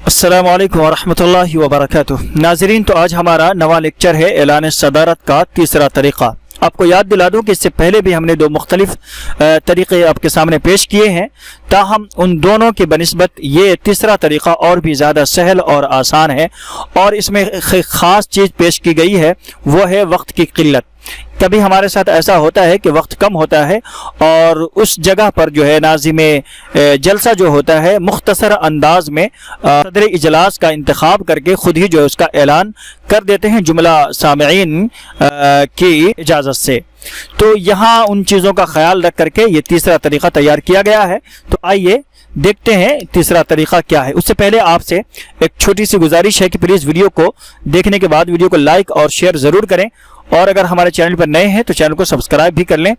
अस्सलामु अलैकुम वरहमतुल्लाहि वबरकातुह। नाज़रीन, तो आज हमारा नवा लेक्चर है एलान सदारत का तीसरा तरीक़ा। आपको याद दिला दूं कि इससे पहले भी हमने दो मुख्तलिफ तरीक़े आपके सामने पेश किए हैं, ताहम उन दोनों के बनिस्बत ये तीसरा तरीक़ा और भी ज़्यादा सहल और आसान है। और इसमें ख़ास चीज़ पेश की गई है, वो है वक्त की क़िल्लत। कभी हमारे साथ ऐसा होता है कि वक्त कम होता है और उस जगह पर जो है नाज़िमे जलसा जो होता है मुख्तसर अंदाज में सदर इजलास का इंतखाब करके ख़ुद ही जो है उसका ऐलान कर देते हैं जुमला सामईन की इजाज़त से। तो यहाँ उन चीज़ों का ख्याल रख करके ये तीसरा तरीक़ा तैयार किया गया है। तो आइए देखते हैं तीसरा तरीक़ा क्या है। उससे पहले आपसे एक छोटी सी गुजारिश है कि प्लीज़ वीडियो को देखने के बाद वीडियो को लाइक और शेयर ज़रूर करें, और अगर हमारे चैनल पर नए हैं तो चैनल को सब्सक्राइब भी कर लें।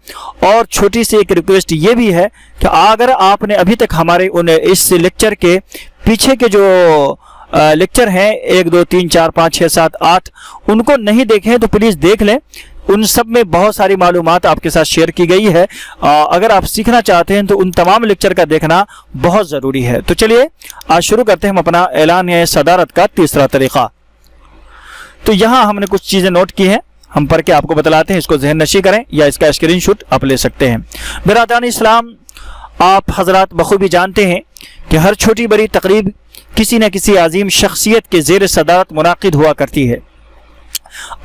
और छोटी सी एक रिक्वेस्ट ये भी है कि अगर आपने अभी तक हमारे इस लेक्चर के पीछे के जो लेक्चर हैं 1, 2, 3, 4, 5, 6, 7, 8 उनको नहीं देखे हैं तो प्लीज़ देख लें। उन सब में बहुत सारी मालूमात आपके साथ शेयर की गई है। अगर आप सीखना चाहते हैं तो उन तमाम लेक्चर का देखना बहुत ज़रूरी है। तो चलिए आज शुरू करते हैं हम अपना ऐलान सदारत का तीसरा तरीक़ा। तो यहाँ हमने कुछ चीज़ें नोट की हैं, हम पढ़ के आपको बतलाते हैं, इसको जहन नशी करें या इसका स्क्रीनशॉट आप ले सकते हैं। बिरादरान इस्लाम, आप हजरात बखूबी जानते हैं कि हर छोटी बड़ी तकरीब किसी न किसी अजीम शख्सियत के ज़ेर सदारत मुनाकिद हुआ करती है।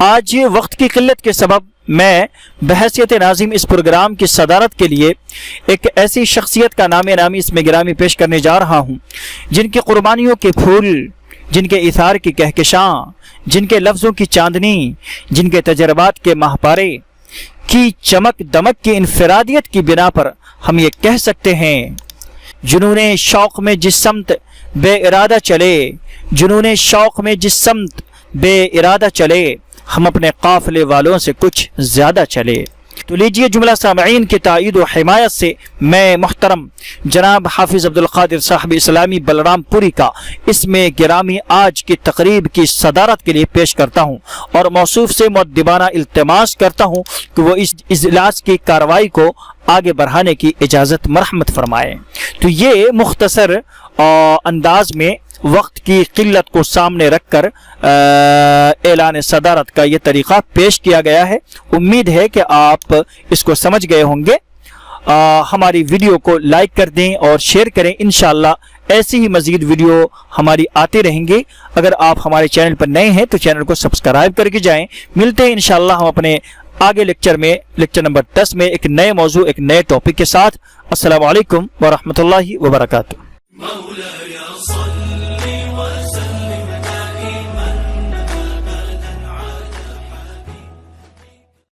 आज वक्त की किल्लत के सबब मैं बहैसियत नाज़िम इस प्रोग्राम की सदारत के लिए एक ऐसी शख्सियत का नामी इसमें गिरामी पेश करने जा रहा हूँ, जिनकी कुर्बानियों के फूल, जिनके इथार की कहकशां, जिनके लफ्ज़ों की चांदनी, जिनके तजर्बात के महपारे की चमक दमक की इनफरादियत की बिना पर हम ये कह सकते हैं, जुनूने शौक़ में जिस समत बे इरादा चले, जुनूने शौक़ में जिस समत बे इरादा चले, हम अपने काफ़िले वालों से कुछ ज़्यादा चले। तो लीजिए जुमला सामईन की ताईद व हिमायत से मैं मुहतरम जनाब हाफिज़ अब्दुल क़ादिर साहब इस्लामी बलरामपुरी का इसमें गिरामी आज की तकरीब की सदारत के लिए पेश करता हूँ, और मौसूफ से मुअद्दिबाना इल्तिमास करता हूँ कि वो इस इजलास की कार्रवाई को आगे बढ़ाने की इजाज़त मरहमत फरमाएँ। तो ये मुख्तसर अंदाज में वक्त की किल्लत को सामने रखकर ऐलान सदारत का ये तरीक़ा पेश किया गया है। उम्मीद है कि आप इसको समझ गए होंगे। हमारी वीडियो को लाइक कर दें और शेयर करें। इंशाअल्लाह ऐसी ही मज़ीद वीडियो हमारी आते रहेंगे। अगर आप हमारे चैनल पर नए हैं तो चैनल को सब्सक्राइब करके जाएं। मिलते हैं इंशाअल्लाह हम अपने आगे लेक्चर में, लेक्चर नंबर 10 में एक नए मौजू, एक नए टॉपिक के साथ। अस्सलामु अलैकुम वरहमतुल्लाहि वबरकातुह।